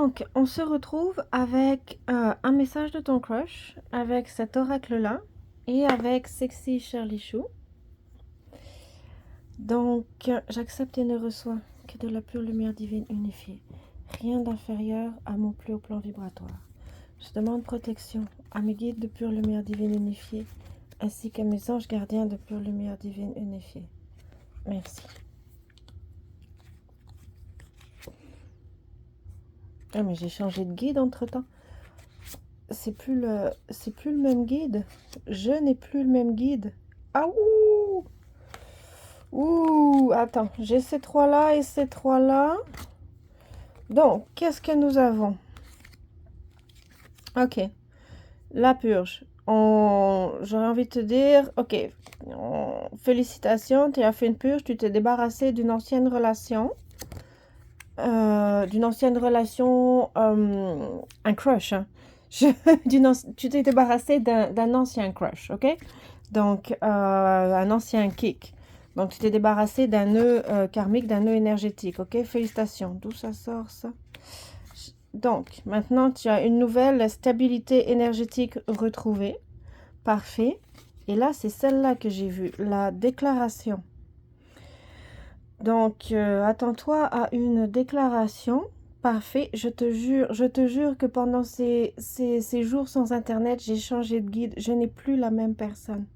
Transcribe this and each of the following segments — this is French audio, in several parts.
Donc, on se retrouve avec un message de ton crush, avec cet oracle-là, et avec Sexy Shirley Chou. Donc, j'accepte et ne reçois que de la pure lumière divine unifiée. Rien d'inférieur à mon plus haut plan vibratoire. Je demande protection à mes guides de pure lumière divine unifiée, ainsi qu'à mes anges gardiens de pure lumière divine unifiée. Merci. Ah, mais j'ai changé de guide entre-temps. C'est plus le même guide. Je n'ai plus le même guide. Ah ouh! Ouh, attends, j'ai ces trois-là et ces trois-là. Donc, qu'est-ce que nous avons? Ok, la purge. J'aurais envie de te dire, ok, félicitations, tu as fait une purge, tu t'es débarrassé d'une ancienne relation. Un crush, hein. Tu t'es débarrassé d'un ancien crush, ok? Donc, un ancien kick. Donc, tu t'es débarrassé d'un nœud karmique, d'un nœud énergétique, ok? Félicitations. D'où ça sort, ça? Donc, maintenant, tu as une nouvelle stabilité énergétique retrouvée. Parfait. Et là, c'est celle-là que j'ai vue, la déclaration. Donc, attends-toi à une déclaration. Parfait. Je te jure que pendant ces jours sans Internet, j'ai changé de guide. Je n'ai plus la même personne.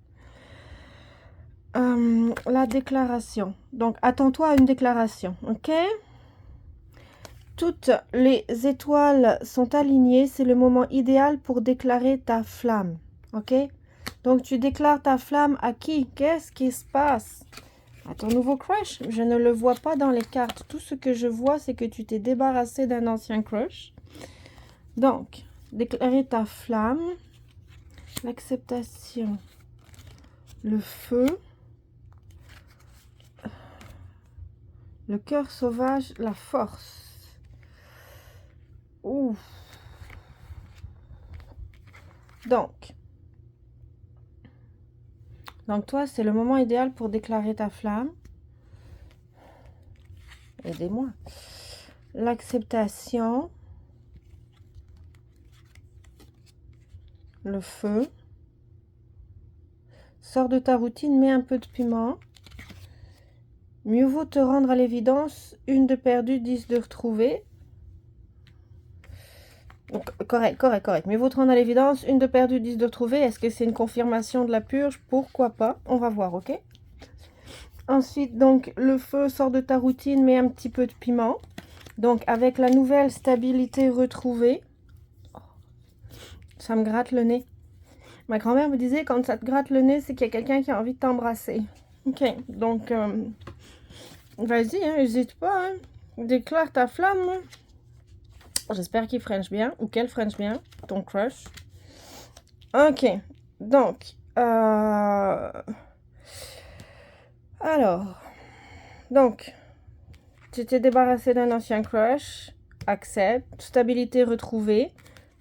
La déclaration. Donc, attends-toi à une déclaration, ok? Toutes les étoiles sont alignées. C'est le moment idéal pour déclarer ta flamme, ok? Donc, tu déclares ta flamme à qui? Qu'est-ce qui se passe? À ton nouveau crush? Je ne le vois pas dans les cartes. Tout ce que je vois, c'est que tu t'es débarrassé d'un ancien crush. Donc, déclarer ta flamme, l'acceptation, le feu, le cœur sauvage, la force. Ouh. Donc toi, c'est le moment idéal pour déclarer ta flamme. Aidez-moi. L'acceptation, le feu. Sors de ta routine, mets un peu de piment. Mieux vaut te rendre à l'évidence, une de perdue, 10 de retrouvée. Donc, correct. Mieux vaut te rendre à l'évidence, une de perdue, 10 de retrouvée. Est-ce que c'est une confirmation de la purge? Pourquoi pas? On va voir, ok? Ensuite, donc, le feu, sort de ta routine, mets un petit peu de piment. Donc, avec la nouvelle stabilité retrouvée, ça me gratte le nez. Ma grand-mère me disait, quand ça te gratte le nez, c'est qu'il y a quelqu'un qui a envie de t'embrasser. Ok, donc, vas-y, hein, n'hésite pas. Hein. Déclare ta flamme. J'espère qu'il French bien, ou qu'elle French bien, ton crush. Ok, donc, alors, donc, tu t'es débarrassé d'un ancien crush, accepte, stabilité retrouvée,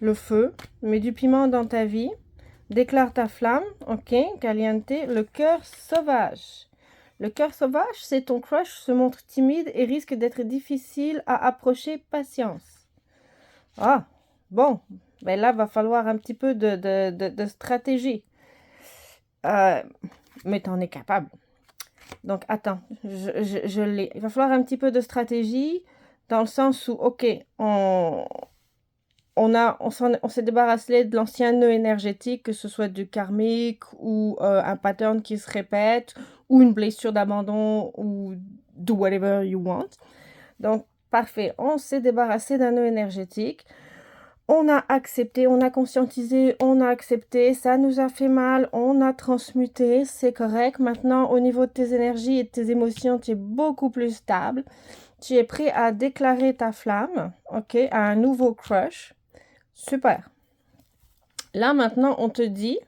le feu, mets du piment dans ta vie, déclare ta flamme, ok, caliente, le cœur sauvage. Le cœur sauvage, c'est ton crush se montre timide et risque d'être difficile à approcher, patience. Ah, bon, ben là, va falloir un petit peu de stratégie. Mais t'en es capable. Donc, attends, je l'ai. Il va falloir un petit peu de stratégie dans le sens où, ok, on s'est débarrassé de l'ancien nœud énergétique, que ce soit du karmique ou un pattern qui se répète ou une blessure d'abandon ou do whatever you want. Donc, parfait, on s'est débarrassé d'un nœud énergétique. On a accepté, on a conscientisé, on a accepté, ça nous a fait mal, on a transmuté, c'est correct. Maintenant, au niveau de tes énergies et de tes émotions, tu es beaucoup plus stable. Tu es prêt à déclarer ta flamme, ok, à un nouveau crush. Super. Là, maintenant, on te dit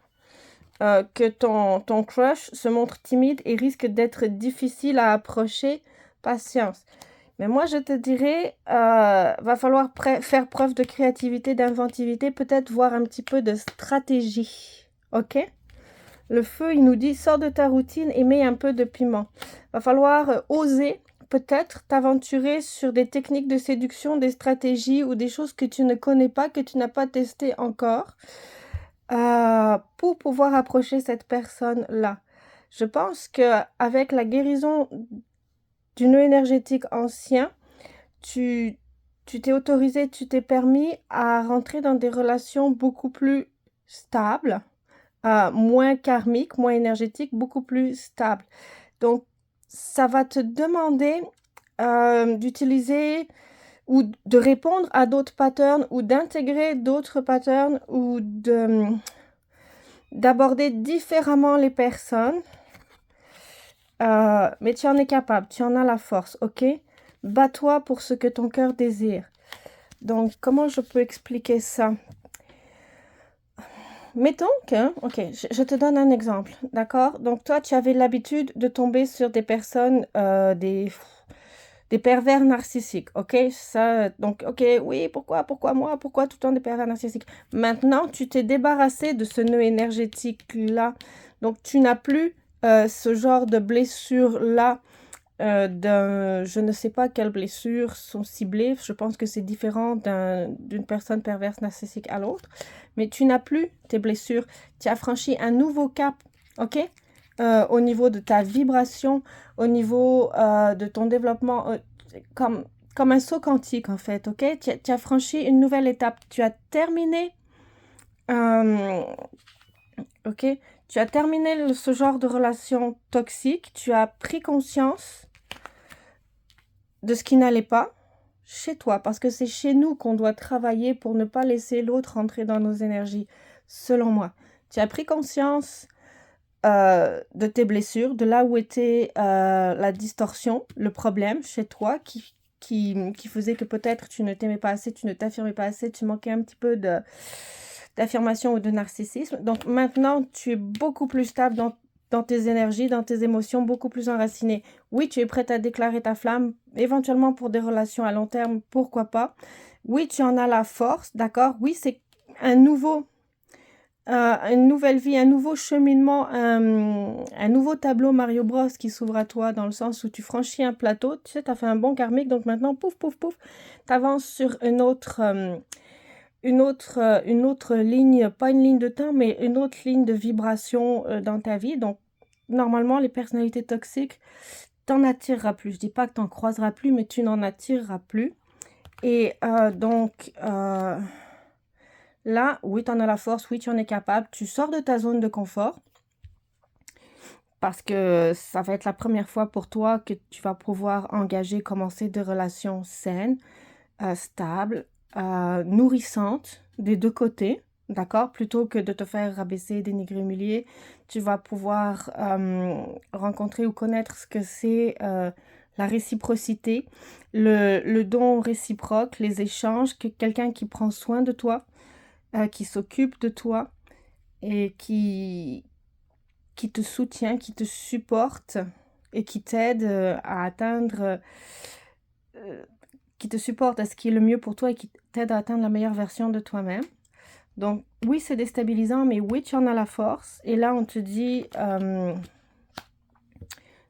que ton crush se montre timide et risque d'être difficile à approcher. Patience. Mais moi, je te dirais, va falloir faire preuve de créativité, d'inventivité, peut-être voir un petit peu de stratégie. Ok? Le feu, il nous dit, sors de ta routine et mets un peu de piment. Va falloir oser peut-être t'aventurer sur des techniques de séduction, des stratégies ou des choses que tu ne connais pas, que tu n'as pas testé encore, pour pouvoir approcher cette personne-là. Je pense qu'avec la guérison du nœud énergétique ancien, tu t'es autorisé, tu t'es permis à rentrer dans des relations beaucoup plus stables, moins karmiques, moins énergétiques, beaucoup plus stables. Donc, ça va te demander d'utiliser ou de répondre à d'autres patterns ou d'intégrer d'autres patterns ou d'aborder différemment les personnes. Mais tu en es capable, tu en as la force, ok? Bats-toi pour ce que ton cœur désire. Donc, comment je peux expliquer ça? Mettons que, ok, je te donne un exemple, d'accord? Donc, toi, tu avais l'habitude de tomber sur des personnes, des pervers narcissiques, ok? Ça, donc, ok, oui, pourquoi moi? Pourquoi tout le temps des pervers narcissiques? Maintenant, tu t'es débarrassé de ce nœud énergétique-là. Donc, tu n'as plus ce genre de blessure-là. Je ne sais pas quelles blessures sont ciblées. Je pense que c'est différent d'une personne perverse narcissique à l'autre. Mais tu n'as plus tes blessures. Tu as franchi un nouveau cap, ok? Au niveau de ta vibration, au niveau de ton développement, comme un saut quantique en fait, ok? Tu as franchi une nouvelle étape. Tu as terminé, ok? Tu as terminé ce genre de relation toxique. Tu as pris conscience de ce qui n'allait pas chez toi, parce que c'est chez nous qu'on doit travailler pour ne pas laisser l'autre rentrer dans nos énergies, selon moi. Tu as pris conscience de tes blessures, de là où était la distorsion, le problème chez toi qui faisait que peut-être tu ne t'aimais pas assez, tu ne t'affirmais pas assez, tu manquais un petit peu d'affirmation ou de narcissisme. Donc maintenant, tu es beaucoup plus stable dans tes énergies, dans tes émotions, beaucoup plus enraciné. Oui, tu es prête à déclarer ta flamme, éventuellement pour des relations à long terme, pourquoi pas. Oui, tu en as la force, d'accord? Oui, c'est une nouvelle vie, un nouveau cheminement, un nouveau tableau Mario Bros qui s'ouvre à toi dans le sens où tu franchis un plateau. Tu sais, tu as fait un bon karmique, donc maintenant, pouf, pouf, pouf, tu avances sur une autre ligne, pas une ligne de temps, mais une autre ligne de vibration dans ta vie. Donc, normalement, les personnalités toxiques, t'en attireras plus. Je dis pas que t'en croiseras plus, mais tu n'en attireras plus. Et donc, là, oui, tu en as la force, oui, tu en es capable. Tu sors de ta zone de confort parce que ça va être la première fois pour toi que tu vas pouvoir engager, commencer des relations saines, stables, nourrissantes des deux côtés, d'accord? Plutôt que de te faire rabaisser, dénigrer, humilier, tu vas pouvoir rencontrer ou connaître ce que c'est la réciprocité, le don réciproque, les échanges, quelqu'un qui prend soin de toi, qui s'occupe de toi et qui te soutient, qui te supporte et qui t'aide à atteindre, qui te supporte à ce qui est le mieux pour toi et qui t'aide à atteindre la meilleure version de toi-même. Donc oui, c'est déstabilisant, mais oui, tu en as la force. Et là, on te dit,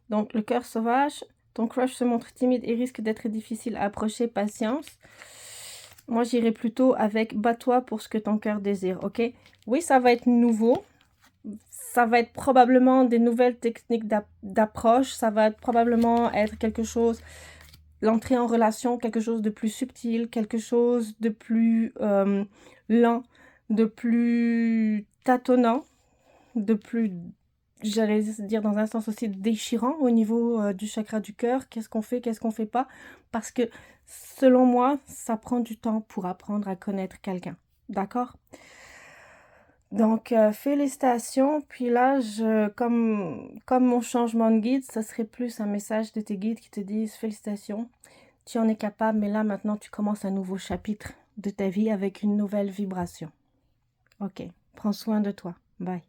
donc le cœur sauvage, ton crush se montre timide et risque d'être difficile à approcher, patience. Moi, j'irais plutôt avec bats-toi pour ce que ton cœur désire, ok? Oui, ça va être nouveau. Ça va être probablement des nouvelles techniques d'approche. Ça va probablement être quelque chose, l'entrée en relation, quelque chose de plus subtil, quelque chose de plus lent, de plus tâtonnant, de plus, j'allais dire dans un sens aussi déchirant au niveau du chakra du cœur. Qu'est-ce qu'on fait pas? Parce que selon moi, ça prend du temps pour apprendre à connaître quelqu'un. D'accord? Donc, félicitations. Puis là, comme mon changement de guide, ça serait plus un message de tes guides qui te disent félicitations, tu en es capable, mais là, maintenant, tu commences un nouveau chapitre de ta vie avec une nouvelle vibration. Ok, prends soin de toi. Bye.